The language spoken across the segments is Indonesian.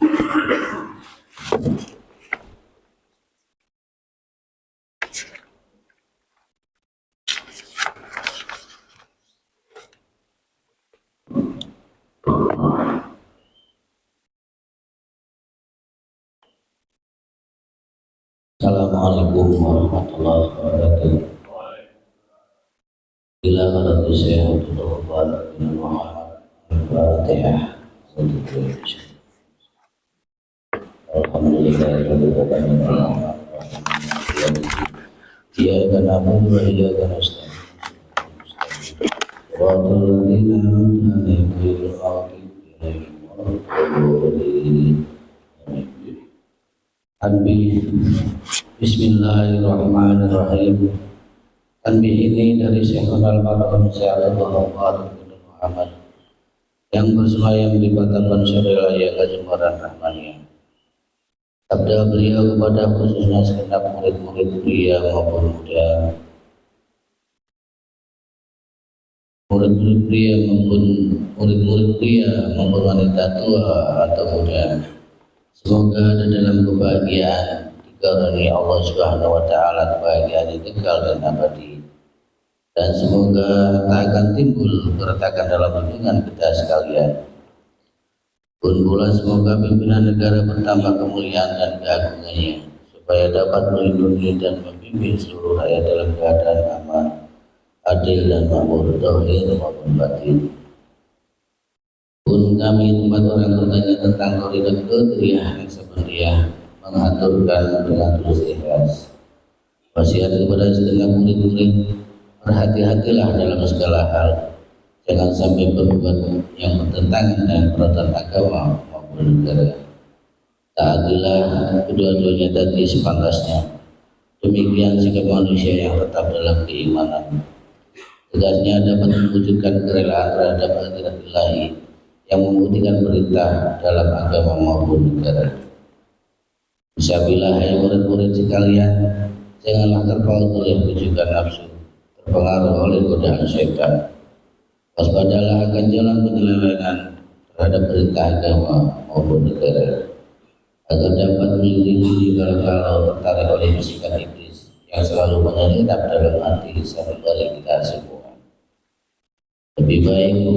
Assalamualaikum warahmatullahi wabarakatuh. Ila qaratu syaikhul Muhammad bin Muhammad al-Fatihah. Alhamdulillahirabbil alamin. Iyyaka na'budu wa iyyaka nasta'in. Shiratal ladzina an'amta 'alaihim ghairil maghdubi 'alaihim waladdallin. Bismillahirrahmanirrahim. Tanbih ini dari Syekhul Al-Marhum Syaikhul Muhammad bin Muhammad yang bersemayam di Patapan Syariah Kajemaran Rahmaniyah. Sabda beliau kepada khususnya segenap murid-murid pria maupun muda, murid-murid pria maupun wanita tua atau muda. Semoga ada dalam kebahagiaan dikaruniai Allah Subhanahu wa taala, kebahagiaan yang kekal dan abadi. Dan semoga tak akan timbul keretakan dalam hubungan kita sekalian. Pun pula semoga pimpinan negara bertambah kemuliaan dan keagungannya, supaya dapat melindungi dan membimbing seluruh rakyat dalam keadaan aman, adil dan makmur, zahir maupun batin. Pun kami umat orang bertanya tentang Thariqat Qadiriyah Naksabandiyah mengaturkan dengan tulus ikhlas. Wasiat kepada segenap murid-murid, berhati-hatilah dalam segala hal, jangan sampai berbuat yang bertentangan dengan peraturan agama maupun negara. Taatilah kedua-duanya tadi sepantasnya. Demikian sikap manusia yang tetap dalam keimanan. Tegasnya dapat mewujudkan kerelaan terhadap hadirat ilahi yang membuktikan perintah dalam agama maupun negara. Bismillah, hai murid-murid sekalian, janganlah terpaut oleh bujukan nafsu, terpengaruh oleh godaan syaitan. Waspadalah akan jalan penyelewengan terhadap perintah agama maupun negara, agar dapat melindungi diri kalau tertarik oleh bisikan iblis yang selalu menyelinap dalam hati sanubari kita semua. Lebih baik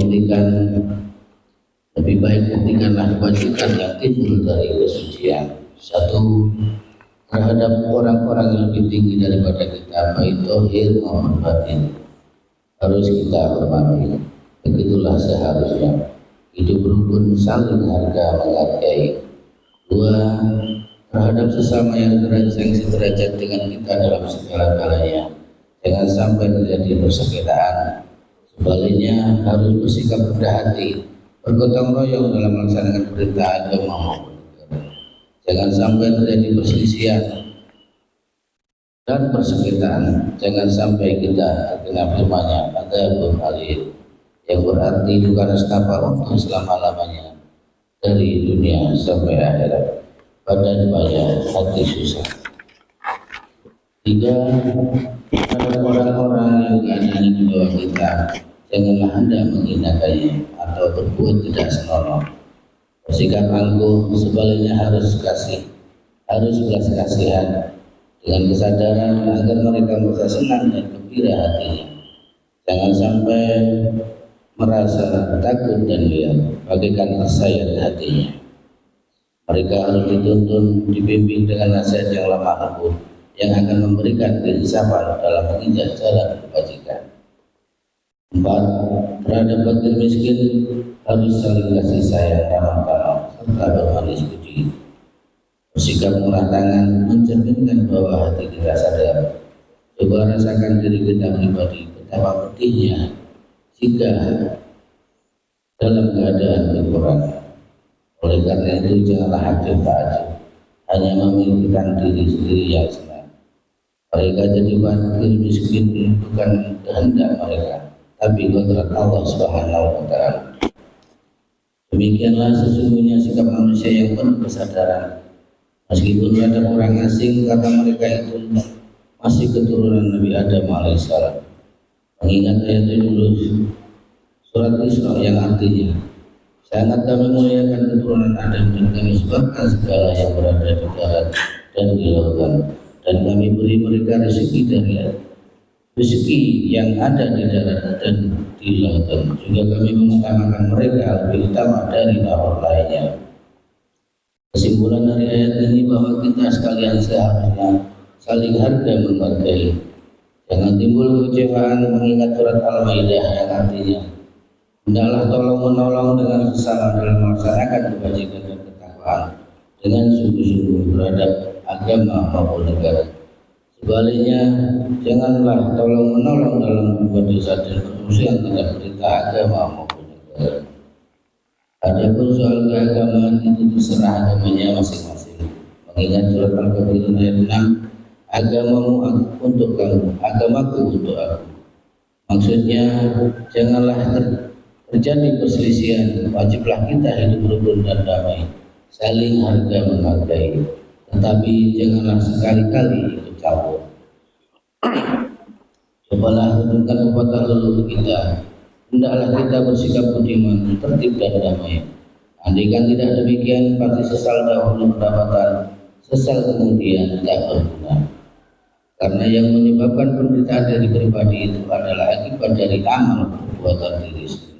buktikanlah kebajikan yang timbul dari kesucian. Satu, terhadap orang-orang yang lebih tinggi daripada kita, baik zahir maupun batin, harus kita hormati. Begitulah seharusnya. Hidup rukun, saling harga menghargai. Dua, terhadap sesama yang sederajat dengan kita dalam segala galanya, jangan sampai terjadi persengketaan. Sebaliknya harus bersikap rendah hati, bergotong royong dalam melaksanakan perintah agama maupun negara. Jangan sampai terjadi perselisihan dan persengketaan. Jangan sampai kita terkena firman-Nya, adzabun alim, yang berarti duka nestapa untuk selama-lamanya dari dunia sampai akhirat. Badan payah, hati susah. Tiga, ada orang-orang yang keadaannya di bawah kita, janganlah Anda menghinakannya atau berbuat tidak senonoh. Bersikap angkuh, sebaliknya harus belas kasihan dengan kesadaran agar mereka merasa senang dan gembira hatinya. Jangan sampai merasa takut dan liar, bagaikan tersayat hatinya. Mereka harus dituntun, dibimbing dengan nasihat yang lemah lembut, yang akan memberikan keinsapan dalam menginjak jalan kebajikan. 4. Terhadap fakir miskin harus saling kasih sayang, ramah-tamah, serta bermanis budi. Bersikap murah tangan mencerminkan bahwa hati kita sadar. Coba rasakan diri kita pribadi betapa pedihnya jika dalam keadaan kekurangan. Oleh karena itu janganlah hakim ta'ajub, hanya memikirkan diri sendiri yang senang. Mereka jadi fakir miskin bukan kehendak mereka, tapi kodrat Allah Subhanahu wa taala. Demikianlah sesungguhnya sikap manusia yang penuh kesadaran. Meskipun ada orang asing, kata mereka itu masih keturunan Nabi Adam alaihissalam. Mengingat ayat dulu surat Isra yang artinya Sangat kami muliakan keturunan Adam dan kami sebabkan segala yang berada di darat dan di lautan, dan kami beri mereka rezeki yang ada di darat dan di lautan. Juga kami mengutamakan mereka lebih utama dari makhluk lainnya. Kesimpulan dari ayat ini bahwa kita sekalian seharusnya saling harga menghargai. Jangan timbul kekecewaan mengingat surat Al-Maidah yang artinya hendaklah tolong menolong dengan sesama dalam melaksanakan kebajikan dan ketakwaan dengan sungguh-sungguh terhadap agama maupun negara. Sebaliknya, janganlah tolong menolong dalam berbuat dosa dan permusuhan terhadap perintah agama maupun negara. Adapun soal keagamaan itu terserah agamanya masing-masing. Mengingat surat Al-Kafirun ayat 6, agamamu untuk kamu, agamaku untuk aku. Maksudnya, janganlah terjadi perselisihan, wajiblah kita hidup rukun dan damai, saling harga menghargai, tetapi janganlah sekali-kali ikut campur. Cobalah renungkan kepada leluhur kita, hendaklah kita bersikap budiman, tertib dan damai. Andaikan tidak demikian, pasti sesal dahulu mendapatkan, sesal kemudian tak berguna. Karena yang menyebabkan penderitaan dari pribadi itu adalah akibat dari amal perbuatan diri sendiri.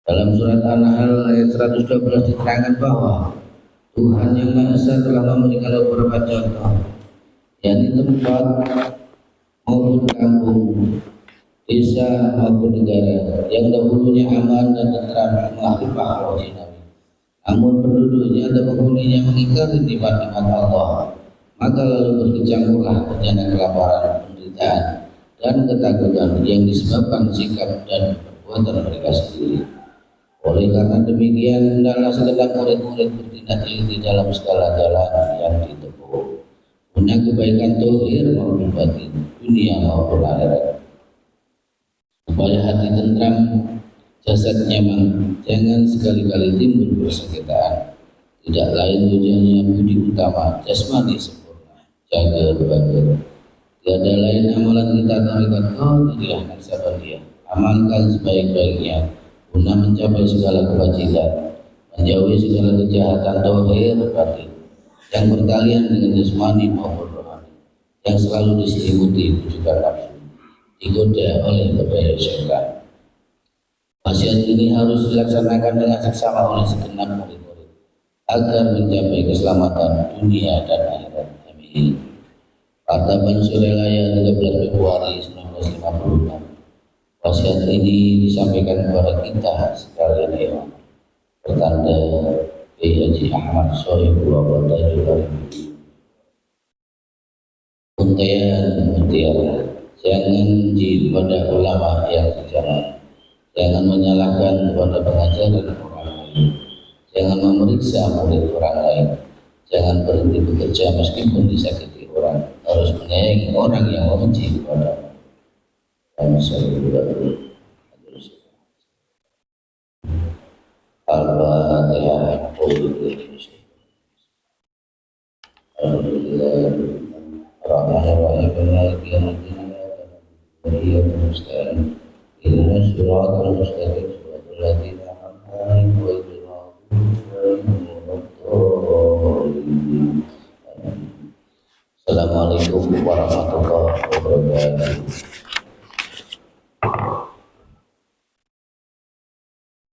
Dalam surat An-Nahl ayat 112 diterangkan bahwa Tuhan Yang Maha Esa telah memberikan beberapa contoh, yakni tempat maupun kampung, desa maupun negara yang dahulunya aman dan tentram ma'rifah wajinawi. Namun penduduknya atau penghuninya mengingkari nikmat-nikmat Allah, maka lalu berkecamurlah bencana kelaparan, penderitaan, dan ketakutan yang disebabkan sikap dan perbuatan mereka sendiri. Oleh karena demikian, hendaklah segenap murid-murid bertindak teliti dalam segala jalan yang ditempuh, guna kebaikan zahir maupun batin, dunia maupun akhirat, supaya hati tentram, jasad nyaman, jangan sekali-kali timbul persengketaan. Tidak lain tujuannya budi utama, jasmani sempurna, jaga badan. Tiada lain amalan kita tarekat qadiriyah naksabandiyah, amalkan sebaik-baiknya guna mencapai segala kebajikan, menjauhi segala kejahatan zahir batin yang berkalian dengan jasmani maupun rohani, yang selalu diselimuti tujuan nafsu, digoda oleh berdaya syaitan. Wasiat ini harus dilaksanakan dengan seksama oleh segenap murid-murid agar mencapai keselamatan dunia dan akhirat. Amin. Partaban Surelaya 13 Februari 1956. Wasiat ini disampaikan kepada kita sekalian ya, bertanda Haji Ahmad Sohibullah Batajul Arifin. Untayan mutiara, jangan di pada ulama yang sejarah, jangan menyalahkan kepada pengajaran orang lain, jangan memeriksa murid orang lain, jangan berhenti bekerja meskipun disakiti orang, harus menyayangi orang yang membenci kepada. Al-Fatihah. Alhamdulillah. Rahmanir-Rahim. Maliki yaumiddin. Wa iyyaka nasta'in. Ihdinas siratal mustaqim. Siratal ladzina an'amta 'alaihim ghairil maghdubi 'alaihim. Assalamualaikum warahmatullahi wabarakatuh.